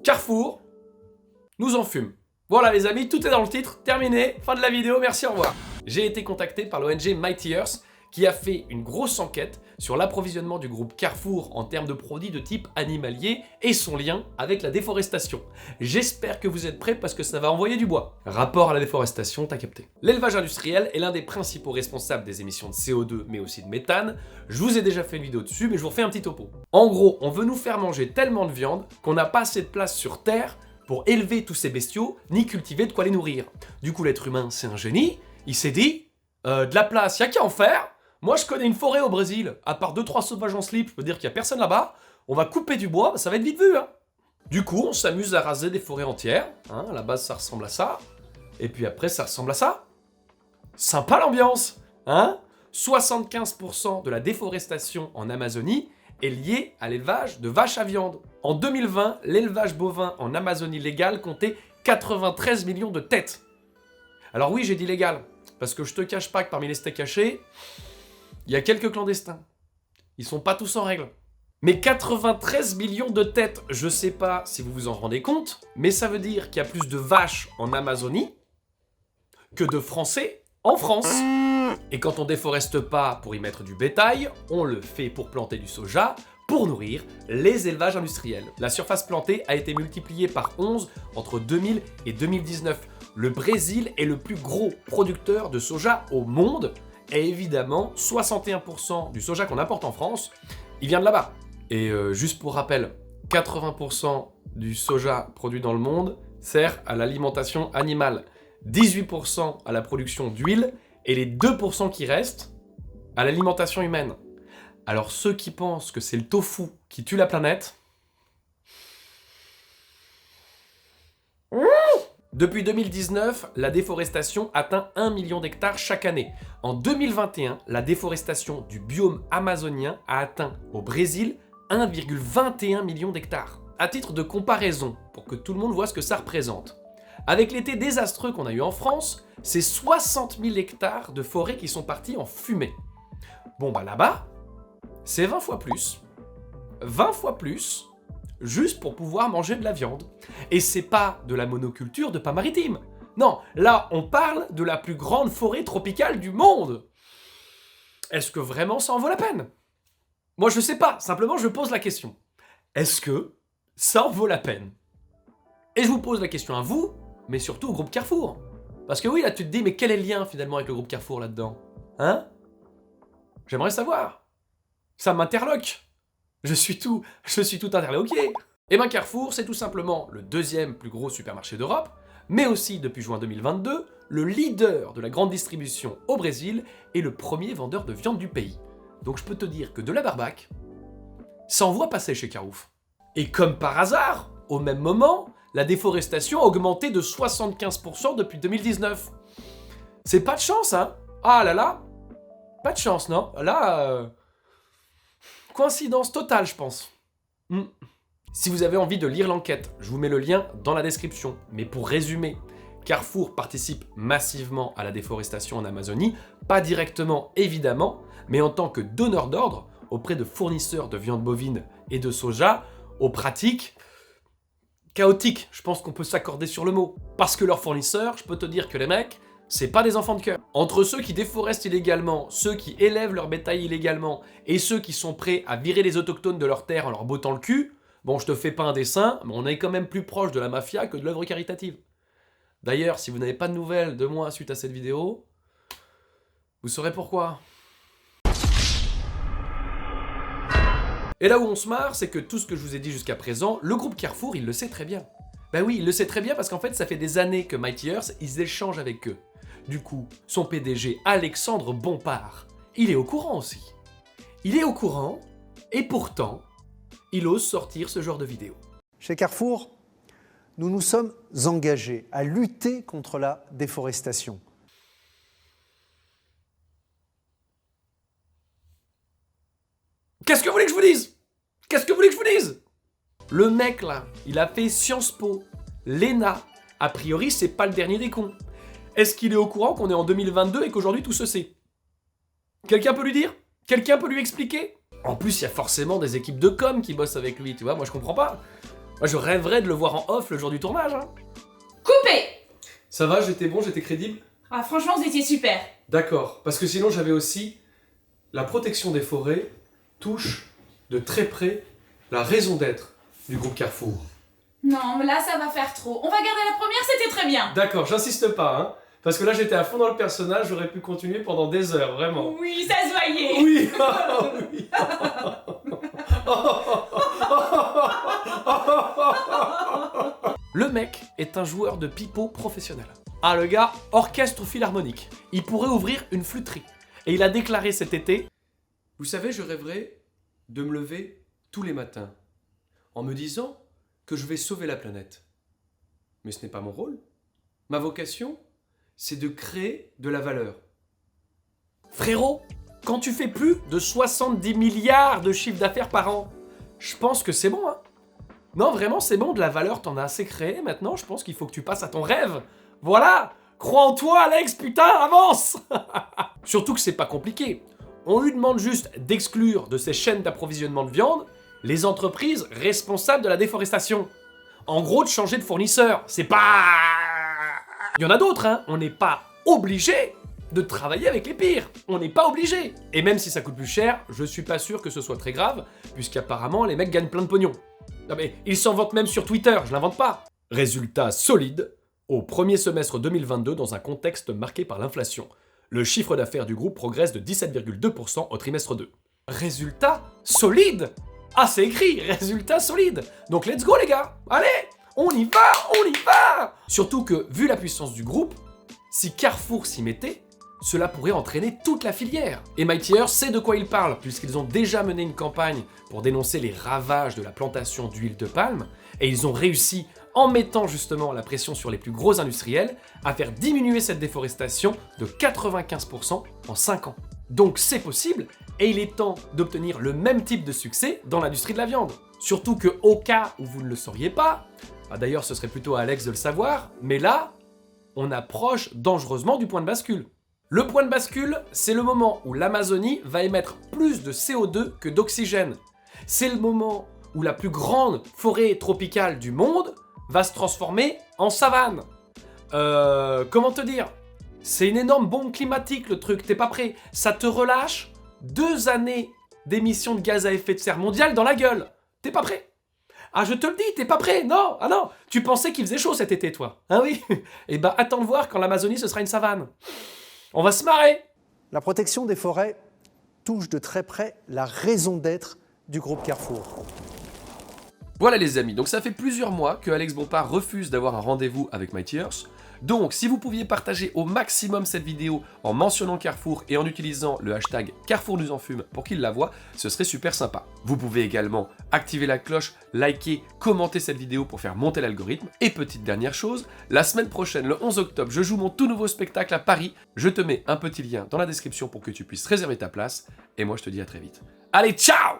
Carrefour nous en fume. Voilà les amis, tout est dans le titre, terminé, fin de la vidéo, merci, au revoir. J'ai été contacté par l'ONG Mighty Earth qui a fait une grosse enquête sur l'approvisionnement du groupe Carrefour en termes de produits de type animalier et son lien avec la déforestation. J'espère que vous êtes prêts parce que ça va envoyer du bois. Rapport à la déforestation, t'as capté. L'élevage industriel est l'un des principaux responsables des émissions de CO2 mais aussi de méthane. Je vous ai déjà fait une vidéo dessus mais je vous refais un petit topo. En gros, on veut nous faire manger tellement de viande qu'on n'a pas assez de place sur Terre pour élever tous ces bestiaux, ni cultiver de quoi les nourrir. Du coup, l'être humain, c'est un génie. Il s'est dit, de la place, y a qu'à en faire. Moi, je connais une forêt au Brésil. À part 2-3 sauvages en slip, je peux dire qu'il y a personne là-bas. On va couper du bois, ça va être vite vu. Hein. Du coup, on s'amuse à raser des forêts entières. Hein. À la base, ça ressemble à ça. Et puis après, ça ressemble à ça. Sympa l'ambiance. Hein. 75% de la déforestation en Amazonie est liée à l'élevage de vaches à viande. En 2020, l'élevage bovin en Amazonie légale comptait 93 millions de têtes. Alors oui, j'ai dit légal, parce que je te cache pas que parmi les steaks hachés, il y a quelques clandestins. Ils sont pas tous en règle. Mais 93 millions de têtes, je sais pas si vous vous en rendez compte, mais ça veut dire qu'il y a plus de vaches en Amazonie que de Français en France. Et quand on déforeste pas pour y mettre du bétail, on le fait pour planter du soja, pour nourrir les élevages industriels. La surface plantée a été multipliée par 11 entre 2000 et 2019. Le Brésil est le plus gros producteur de soja au monde, et évidemment, 61% du soja qu'on importe en France, il vient de là-bas. Et juste pour rappel, 80% du soja produit dans le monde sert à l'alimentation animale, 18% à la production d'huile, et les 2% qui restent à l'alimentation humaine. Alors ceux qui pensent que c'est le tofu qui tue la planète... Depuis 2019, la déforestation atteint 1 million d'hectares chaque année. En 2021, la déforestation du biome amazonien a atteint au Brésil 1,21 million d'hectares. À titre de comparaison, pour que tout le monde voit ce que ça représente, avec l'été désastreux qu'on a eu en France, c'est 60 000 hectares de forêts qui sont partis en fumée. Bon bah là-bas, c'est 20 fois plus. 20 fois plus, juste pour pouvoir manger de la viande. Et c'est pas de la monoculture de pas maritime. Non, là on parle de la plus grande forêt tropicale du monde. Est-ce que vraiment ça en vaut la peine? Moi je sais pas, simplement je pose la question. Est-ce que ça en vaut la peine? Et je vous pose la question à vous, mais surtout au groupe Carrefour. Parce que oui, là tu te dis, mais quel est le lien finalement avec le groupe Carrefour là-dedans? Hein? J'aimerais savoir. Ça m'interloque. Je suis tout interloqué. Et ben Carrefour, c'est tout simplement le deuxième plus gros supermarché d'Europe, mais aussi depuis juin 2022, le leader de la grande distribution au Brésil et le premier vendeur de viande du pays. Donc je peux te dire que de la barbaque, ça en voit passer chez Carrefour. Et comme par hasard, au même moment, la déforestation a augmenté de 75% depuis 2019. C'est pas de chance, hein? Ah là là, pas de chance, non? Là, coïncidence totale, je pense. Si vous avez envie de lire l'enquête, je vous mets le lien dans la description. Mais pour résumer, Carrefour participe massivement à la déforestation en Amazonie, pas directement évidemment, mais en tant que donneur d'ordre auprès de fournisseurs de viande bovine et de soja, aux pratiques chaotiques, je pense qu'on peut s'accorder sur le mot. Parce que leurs fournisseurs, je peux te dire que les mecs, c'est pas des enfants de cœur. Entre ceux qui déforestent illégalement, ceux qui élèvent leur bétail illégalement, et ceux qui sont prêts à virer les autochtones de leur terre en leur bottant le cul, bon, je te fais pas un dessin, mais on est quand même plus proche de la mafia que de l'œuvre caritative. D'ailleurs, si vous n'avez pas de nouvelles de moi suite à cette vidéo, vous saurez pourquoi. Et là où on se marre, c'est que tout ce que je vous ai dit jusqu'à présent, le groupe Carrefour, il le sait très bien. Ben oui, il le sait très bien parce qu'en fait, ça fait des années que Mighty Earth, ils échangent avec eux. Du coup, son PDG, Alexandre Bompard, il est au courant aussi. Il est au courant, et pourtant, il ose sortir ce genre de vidéo. Chez Carrefour, nous nous sommes engagés à lutter contre la déforestation. Qu'est-ce que vous voulez que je vous dise? Qu'est-ce que vous voulez que je vous dise? Le mec là, il a fait Sciences Po, l'ENA. A priori, c'est pas le dernier des cons. Est-ce qu'il est au courant qu'on est en 2022 et qu'aujourd'hui tout se sait? Quelqu'un peut lui dire? Quelqu'un peut lui expliquer? En plus, il y a forcément des équipes de com qui bossent avec lui, tu vois, moi je comprends pas. Moi, je rêverais de le voir en off le jour du tournage. Hein. Coupé! Ça va, j'étais bon, j'étais crédible? Ah, franchement, vous étiez super. D'accord, parce que sinon j'avais aussi la protection des forêts touche de très près la raison d'être du groupe Carrefour. Non, là, ça va faire trop. On va garder la première, c'était très bien. D'accord, j'insiste pas, hein, parce que là j'étais à fond dans le personnage, j'aurais pu continuer pendant des heures, vraiment. Oui, ça se voyait. Oui, oui. Le mec est un joueur de pipeau professionnel. Ah, le gars, orchestre philharmonique. Il pourrait ouvrir une flûterie. Et il a déclaré cet été: vous savez, je rêverais de me lever tous les matins en me disant que je vais sauver la planète. Mais ce n'est pas mon rôle. Ma vocation, c'est de créer de la valeur. Frérot, quand tu fais plus de 70 milliards de chiffre d'affaires par an, je pense que c'est bon, hein. Non, vraiment, c'est bon, de la valeur, t'en as assez créé. Maintenant, je pense qu'il faut que tu passes à ton rêve. Voilà. Crois en toi, Alex, putain, avance. Surtout que c'est pas compliqué. On lui demande juste d'exclure de ses chaînes d'approvisionnement de viande les entreprises responsables de la déforestation. En gros, de changer de fournisseur. C'est pas... Il y en a d'autres, hein. On n'est pas obligé de travailler avec les pires. On n'est pas obligé. Et même si ça coûte plus cher, je suis pas sûr que ce soit très grave, puisqu'apparemment les mecs gagnent plein de pognon. Non mais ils s'en vantent même sur Twitter, je l'invente pas. Résultat solide au premier semestre 2022 dans un contexte marqué par l'inflation. Le chiffre d'affaires du groupe progresse de 17,2% au trimestre 2. Résultat solide. Ah, c'est écrit, résultat solide. Donc let's go les gars. Allez, on y va, on y va. Surtout que, vu la puissance du groupe, si Carrefour s'y mettait, cela pourrait entraîner toute la filière. Et Mighty Earth sait de quoi il parle, puisqu'ils ont déjà mené une campagne pour dénoncer les ravages de la plantation d'huile de palme, et ils ont réussi, en mettant justement la pression sur les plus gros industriels, à faire diminuer cette déforestation de 95% en 5 ans. Donc c'est possible, et il est temps d'obtenir le même type de succès dans l'industrie de la viande. Surtout que au cas où vous ne le sauriez pas, d'ailleurs ce serait plutôt à Alex de le savoir, mais là, on approche dangereusement du point de bascule. Le point de bascule, c'est le moment où l'Amazonie va émettre plus de CO2 que d'oxygène. C'est le moment où la plus grande forêt tropicale du monde va se transformer en savane. Comment te dire? C'est une énorme bombe climatique le truc, t'es pas prêt? Ça te relâche 2 années d'émissions de gaz à effet de serre mondiale dans la gueule. T'es pas prêt? Ah, je te le dis, t'es pas prêt? Non, ah non, tu pensais qu'il faisait chaud cet été, toi? Ah oui? Eh ben, attends de voir quand l'Amazonie, ce sera une savane. On va se marrer. La protection des forêts touche de très près la raison d'être du groupe Carrefour. Voilà les amis, donc ça fait plusieurs mois que Alex Bompard refuse d'avoir un rendez-vous avec Mighty Earth. Donc si vous pouviez partager au maximum cette vidéo en mentionnant Carrefour et en utilisant le hashtag Carrefour nous en fume pour qu'il la voie, ce serait super sympa. Vous pouvez également activer la cloche, liker, commenter cette vidéo pour faire monter l'algorithme. Et petite dernière chose, la semaine prochaine, le 11 octobre, je joue mon tout nouveau spectacle à Paris. Je te mets un petit lien dans la description pour que tu puisses réserver ta place. Et moi je te dis à très vite. Allez, ciao!